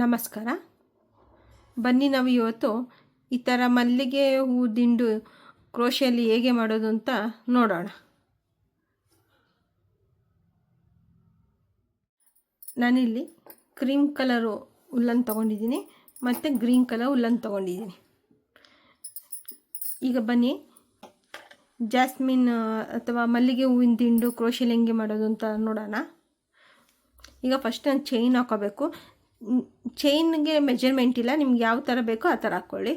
ನಮಸ್ಕಾರ. ಬನ್ನಿ ನಾವು ಇವತ್ತು ಈ ಥರ ಮಲ್ಲಿಗೆ ಹೂ ದಿಂಡು ಕ್ರೋಶೆಯಲ್ಲಿ ಹೇಗೆ ಮಾಡೋದು ಅಂತ ನೋಡೋಣ. ನಾನಿಲ್ಲಿ ಕ್ರೀಮ್ ಕಲರು ಉಲ್ಲನ್ ತೊಗೊಂಡಿದ್ದೀನಿ ಮತ್ತು ಗ್ರೀನ್ ಕಲರ್ ಉಲ್ಲನ್ ತೊಗೊಂಡಿದ್ದೀನಿ. ಈಗ ಬನ್ನಿ ಜಾಸ್ಮಿನ್ ಅಥವಾ ಮಲ್ಲಿಗೆ ಹೂವಿನ ದಿಂಡು ಕ್ರೋಶೆಯಲ್ಲಿ ಹೆಂಗೆ ಮಾಡೋದು ಅಂತ ನೋಡೋಣ. ಈಗ ಫಸ್ಟ್ ನಾನು ಚೈನ್ ಹಾಕೋಬೇಕು. ಚೈನ್ಗೆ ಮೆಜರ್ಮೆಂಟ್ ಇಲ್ಲ, ನಿಮ್ಗೆ ಯಾವ ಥರ ಬೇಕೋ ಆ ಥರ ಹಾಕ್ಕೊಳ್ಳಿ.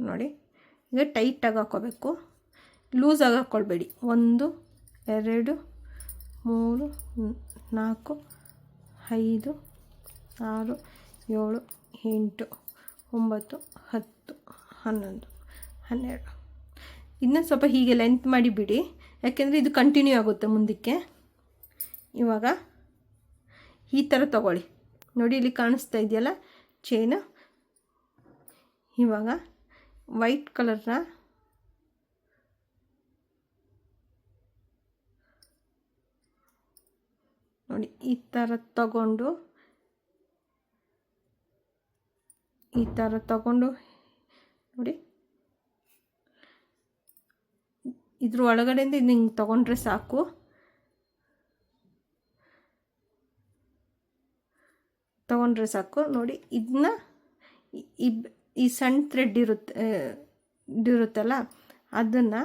ನೋಡಿ, ಈಗ ಟೈಟಾಗಿ ಹಾಕ್ಕೋಬೇಕು, ಲೂಸಾಗಿ ಹಾಕ್ಕೊಳ್ಬೇಡಿ. 1 2 3 4 5 6 7 8 9 10 11 12. ಇದನ್ನ ಸ್ವಲ್ಪ ಹೀಗೆ ಲೆಂತ್ ಮಾಡಿ ಬಿಡಿ, ಯಾಕೆಂದರೆ ಇದು ಕಂಟಿನ್ಯೂ ಆಗುತ್ತೆ ಮುಂದಕ್ಕೆ. ಇವಾಗ ಈ ಥರ ತಗೊಳ್ಳಿ. ನೋಡಿ, ಇಲ್ಲಿ ಕಾಣಿಸ್ತಾ ಇದೆಯಲ್ಲ ಚೈನು. ಇವಾಗ ವೈಟ್ ಕಲರ್ನ ನೋಡಿ ಈ ಥರ ತಗೊಂಡು ನೋಡಿ, ಇದ್ರ ಒಳಗಡೆಯಿಂದ ಇದು ಹಿಂಗೆ ತೊಗೊಂಡ್ರೆ ಸಾಕು. ನೋಡಿ, ಇದನ್ನ ಈ ಸಣ್ಣ ಥ್ರೆಡ್ ಇರುತ್ತಲ್ಲ ಅದನ್ನು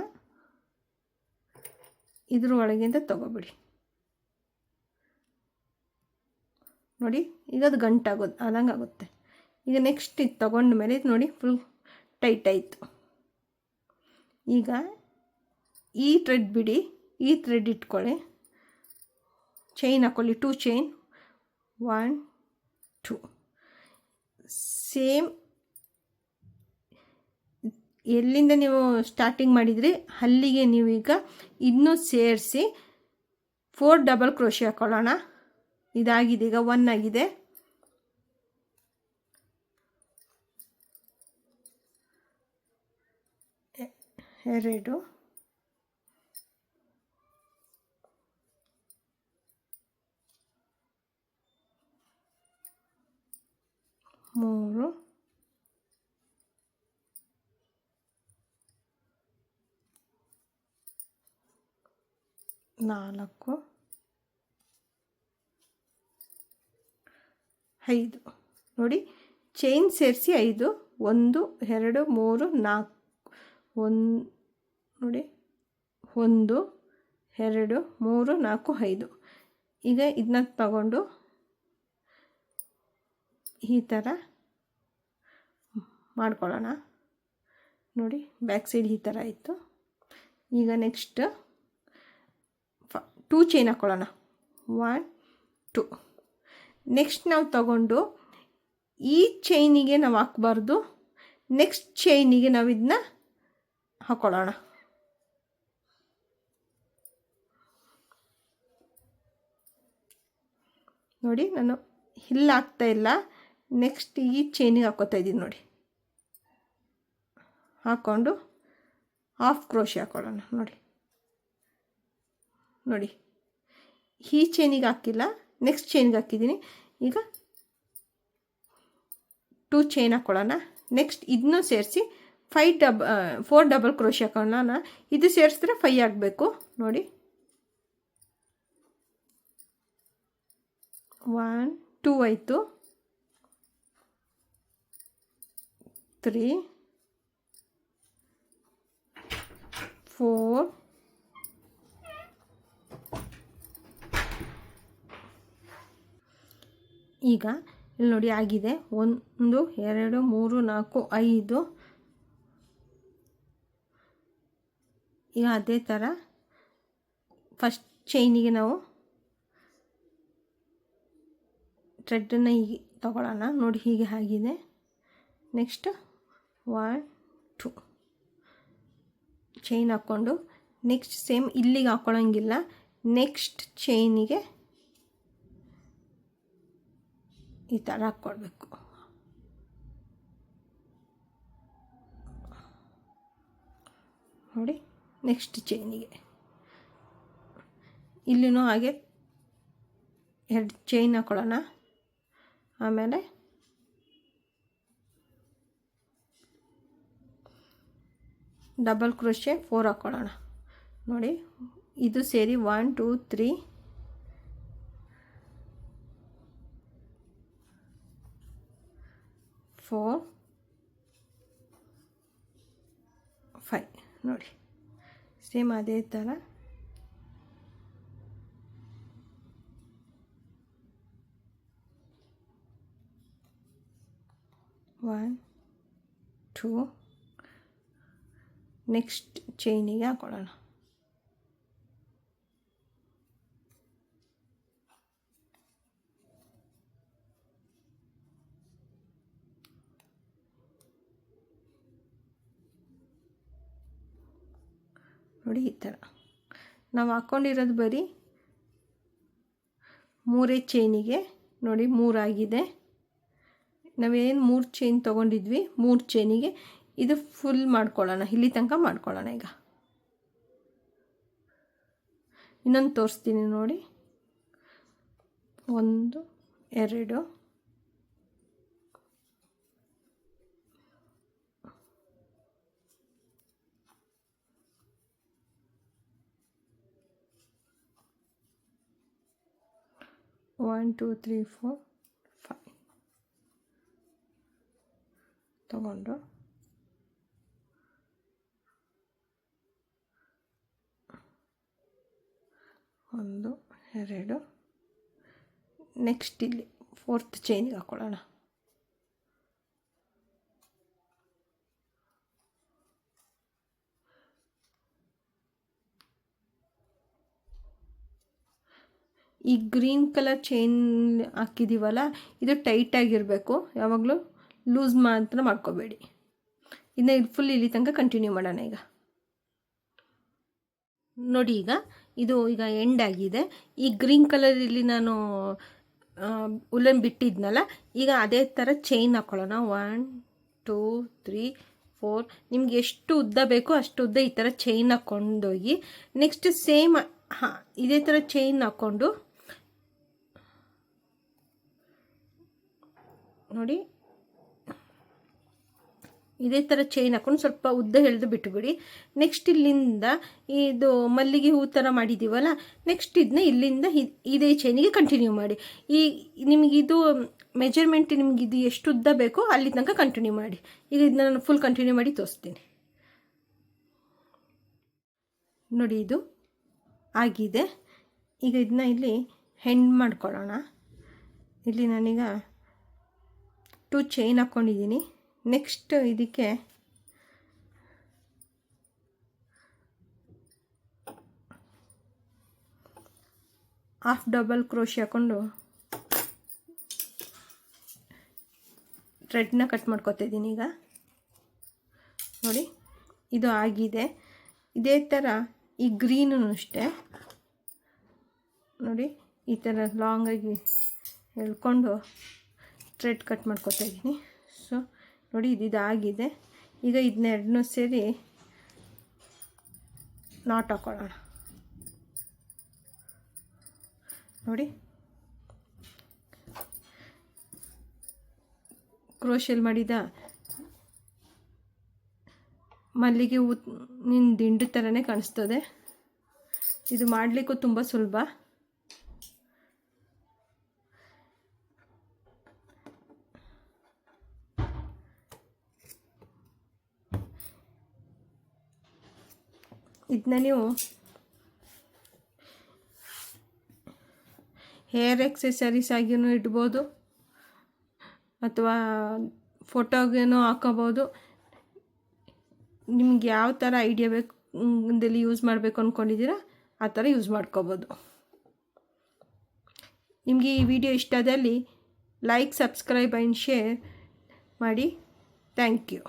ಇದ್ರ ಒಳಗಿಂದ ತಗೋಬಿಡಿ. ನೋಡಿ, ಈಗ ಅದು ಆದಂಗೆ ಆಗುತ್ತೆ. ಈಗ ನೆಕ್ಸ್ಟ್ ಇದು ತಗೊಂಡ ಮೇಲೆ ಇದು ನೋಡಿ ಫುಲ್ ಟೈಟ್ ಆಯಿತು. ಈಗ ಈ ಥ್ರೆಡ್ ಬಿಡಿ, ಈ ಥ್ರೆಡ್ ಇಟ್ಕೊಳ್ಳಿ, ಚೈನ್ ಹಾಕ್ಕೊಳ್ಳಿ. 2 ಚೈನ್, 1 2 ಸೇಮ್ ಎಲ್ಲಿಂದ ನೀವು ಸ್ಟಾರ್ಟಿಂಗ್ ಮಾಡಿದ್ರಿ ಅಲ್ಲಿಗೆ ನೀವೀಗ ಇನ್ನೂ ಸೇರಿಸಿ 4 ಡಬಲ್ ಕ್ರೋಶೆ ಹಾಕೊಳ್ಳೋಣ. ಇದಾಗಿದೆ, ಈಗ 1 ಆಗಿದೆ. ಎರಡು, ಮೂರು, ನಾಲ್ಕು, 5. ನೋಡಿ, ಚೈನ್ ಸೇರಿಸಿ 5. 1 2 3 4. ನೋಡಿ, 1 2 3 4 5. ಈಗ ಇದನ್ನ ತಗೊಂಡು ಈ ಥರ ಮಾಡ್ಕೊಳ್ಳೋಣ. ನೋಡಿ, ಬ್ಯಾಕ್ ಸೈಡ್ ಈ ಥರ ಆಯಿತು. ಈಗ ನೆಕ್ಸ್ಟ್ 2 ಚೈನ್ ಹಾಕ್ಕೊಳ್ಳೋಣ. 1 2. ನೆಕ್ಸ್ಟ್ ನಾವು ತಗೊಂಡು ಈ ಚೈನಿಗೆ ನಾವು ಹಾಕಬಾರ್ದು, ನೆಕ್ಸ್ಟ್ ಚೈನಿಗೆ ನಾವು ಇದನ್ನ ಹಾಕ್ಕೊಳ್ಳೋಣ. ನೋಡಿ, ನಾನು ಇಲ್ಲಿ ಹಾಕ್ತಾ ಇಲ್ಲ, ನೆಕ್ಸ್ಟ್ ಈ ಚೈನಿಗೆ ಹಾಕ್ಕೋತಾ ಇದ್ದೀನಿ. ನೋಡಿ, ಹಾಕ್ಕೊಂಡು ಹಾಫ್ ಕ್ರೋಶೆ ಹಾಕ್ಕೊಳ್ಳೋಣ. ನೋಡಿ, ಈ ಚೈನಿಗೆ ಹಾಕಿಲ್ಲ, ನೆಕ್ಸ್ಟ್ ಚೈನ್ಗೆ ಹಾಕಿದ್ದೀನಿ. ಈಗ 2 ಚೈನ್ ಹಾಕ್ಕೊಳ್ಳೋಣ. ನೆಕ್ಸ್ಟ್ ಇದನ್ನೂ ಸೇರಿಸಿ 4 ಡಬಲ್ ಕ್ರೋಶೆ ಹಾಕೋಣ. ಇದು ಸೇರಿಸಿದ್ರೆ 5 ಆಗಬೇಕು. ನೋಡಿ, 1 2 ಆಯಿತು, 3 4 ಈಗ ಇಲ್ಲಿ ನೋಡಿ ಆಗಿದೆ. 1 2 3 4 5. ಈಗ ಅದೇ ಥರ ಫಸ್ಟ್ ಚೈನಿಗೆ ನಾವು ಥ್ರೆಡ್ಡನ್ನು ಹೀಗೆ ತಗೊಳ್ಳೋಣ. ನೋಡಿ, ಹೀಗೆ ಆಗಿದೆ. ನೆಕ್ಸ್ಟ್ 1 2 ಚೈನ್ ಹಾಕ್ಕೊಂಡು ನೆಕ್ಸ್ಟ್ ಸೇಮ್ ಇಲ್ಲಿಗೆ ಹಾಕ್ಕೊಳ್ಳೋಂಗಿಲ್ಲ, ನೆಕ್ಸ್ಟ್ ಚೈನಿಗೆ ಈ ಥರ ಹಾಕ್ಕೊಳ್ಬೇಕು. ನೋಡಿ, ನೆಕ್ಸ್ಟ್ ಚೈನಿಗೆ ಇಲ್ಲಿನೂ ಹಾಗೆ 2 ಚೈನ್ ಹಾಕೊಳ್ಳೋಣ. ಆಮೇಲೆ ಡಬಲ್ ಕ್ರೋಶೆ 4 ಹಾಕ್ಕೊಳ್ಳೋಣ. ನೋಡಿ ಇದು ಸೇರಿ 1 2 3 4 5 ನೋಡಿ ಸೇಮ್ ಅದೇ ಥರ ಒನ್ ಟೂ ನೆಕ್ಸ್ಟ್ ಚೈನಿಗೆ ಹಾಕೊಳ್ಳೋಣ. ನೋಡಿ ಈ ಥರ ನಾವು ಹಾಕ್ಕೊಂಡಿರೋದು ಬರೀ 3 ಚೈನಿಗೆ. ನೋಡಿ 3 ಆಗಿದೆ. ನಾವೇನು 3 ಚೈನ್ ತೊಗೊಂಡಿದ್ವಿ 3 ಚೈನಿಗೆ ಇದು ಫುಲ್ ಮಾಡ್ಕೊಳ್ಳೋಣ, ಇಲ್ಲಿ ತನಕ ಮಾಡ್ಕೊಳ್ಳೋಣ. ಈಗ ಇನ್ನೊಂದು ತೋರಿಸ್ತೀನಿ ನೋಡಿ. 1 2 1 2 3 4 5 ತಗೊಂಡು ಒಂದು ಎರಡು ನೆಕ್ಸ್ಟ್ ಇಲ್ಲಿ 4th ಚೈನಿಗೆ ಹಾಕ್ಕೊಳ್ಳೋಣ. ಈ ಗ್ರೀನ್ ಕಲರ್ ಚೈನ್ ಹಾಕಿದ್ದೀವಲ್ಲ ಇದು ಟೈಟಾಗಿರಬೇಕು, ಯಾವಾಗಲೂ ಲೂಸ್ ಮಾತ್ರ ಮಾಡ್ಕೋಬೇಡಿ. ಇದನ್ನ ಫುಲ್ ಇಲ್ಲಿ ತನಕ ಕಂಟಿನ್ಯೂ ಮಾಡೋಣ. ಈಗ ನೋಡಿ ಇದು ಎಂಡ್ ಆಗಿದೆ. ಈ ಗ್ರೀನ್ ಕಲರ್ ಇಲ್ಲಿ ನಾನು ಉಲ್ಲನ್ ಬಿಟ್ಟಿದ್ನಲ್ಲ, ಈಗ ಅದೇ ಥರ ಚೈನ್ ಹಾಕ್ಕೊಳ್ಳೋಣ. 1 2 3 4 ನಿಮ್ಗೆ ಎಷ್ಟು ಉದ್ದ ಬೇಕೋ ಅಷ್ಟು ಉದ್ದ ಈ ಥರ ಚೈನ್ ಹಾಕ್ಕೊಂಡೋಗಿ ನೆಕ್ಸ್ಟ್ ಸೇಮ್ ಇದೇ ಥರ ಚೈನ್ ಹಾಕ್ಕೊಂಡು ನೋಡಿ ಇದೇ ಥರ ಚೈನ್ ಹಾಕ್ಕೊಂಡು ಸ್ವಲ್ಪ ಉದ್ದ ಎಳೆದು ಬಿಟ್ಟುಬಿಡಿ. ನೆಕ್ಸ್ಟ್ ಇಲ್ಲಿಂದ ಇದು ಮಲ್ಲಿಗೆ ಹೂ ಥರ ಮಾಡಿದ್ದೀವಲ್ಲ, ನೆಕ್ಸ್ಟ್ ಇದನ್ನ ಇಲ್ಲಿಂದ ಇದೇ ಚೈನಿಗೆ ಕಂಟಿನ್ಯೂ ಮಾಡಿ. ನಿಮಗಿದು ಮೆಜರ್ಮೆಂಟ್ ನಿಮಗಿದು ಎಷ್ಟು ಉದ್ದ ಬೇಕೋ ಅಲ್ಲಿ ತನಕ ಕಂಟಿನ್ಯೂ ಮಾಡಿ. ಈಗ ಇದನ್ನ ನಾನು ಫುಲ್ ಕಂಟಿನ್ಯೂ ಮಾಡಿ ತೋರಿಸ್ತೀನಿ. ನೋಡಿ ಇದು ಆಗಿದೆ. ಈಗ ಇದನ್ನ ಇಲ್ಲಿ ಹೆಂಡ್ ಮಾಡ್ಕೊಳ್ಳೋಣ. ಇಲ್ಲಿ ನಾನೀಗ 2 ಚೈನ್ ಹಾಕ್ಕೊಂಡಿದ್ದೀನಿ. ನೆಕ್ಸ್ಟ್ ಇದಕ್ಕೆ ಹಾಫ್ ಡಬಲ್ ಕ್ರೋಶೆ ಹಾಕ್ಕೊಂಡು ಥ್ರೆಡ್ನ ಕಟ್ ಮಾಡ್ಕೊತಾ ಇದ್ದೀನಿ. ಈಗ ನೋಡಿ ಇದು ಆಗಿದೆ. ಇದೇ ಥರ ಈ ಗ್ರೀನು ಅಷ್ಟೇ ನೋಡಿ ಈ ಥರ ಲಾಂಗಾಗಿ ಎಳ್ಕೊಂಡು ಥ್ರೆಡ್ ಕಟ್ ಮಾಡ್ಕೊತಾ ಇದ್ದೀನಿ. ಸೊ ನೋಡಿ ಇದಾಗಿದೆ. ಈಗ ಇದನ್ನೆರಡನ್ನೂ ಸೇರಿ ನಾಟ್ ಹಾಕೊಳ್ಳೋಣ. ನೋಡಿ ಕ್ರೋಶೆಲ್ ಮಾಡಿದ ಮಲ್ಲಿಗೆ ಹೂವಿನ ದಿಂಡು ಥರನೇ ಕಾಣಿಸ್ತದೆ. ಇದು ಮಾಡಲಿಕ್ಕೂ ತುಂಬ ಸುಲಭ. ಇದನ್ನ ನೀವು ಹೇರ್ ಎಕ್ಸೆಸರೀಸ್ ಆಗಿಯೂ ಇಡ್ಬೋದು ಅಥವಾ ಫೋಟೋಗೇನೋ ಹಾಕೋಬೋದು. ನಿಮ್ಗೆ ಯಾವ ಥರ ಐಡಿಯಾ ಬೇಕು ಇದರಲ್ಲಿ ಯೂಸ್ ಮಾಡಬೇಕು ಅಂದ್ಕೊಂಡಿದ್ದೀರಾ ಆ ಥರ ಯೂಸ್ ಮಾಡ್ಕೋಬೋದು. ನಿಮಗೆ ಈ ವಿಡಿಯೋ ಇಷ್ಟ ಆದಲ್ಲಿ ಲೈಕ್, ಸಬ್ಸ್ಕ್ರೈಬ್ ಆ್ಯಂಡ್ ಶೇರ್ ಮಾಡಿ. Thank you.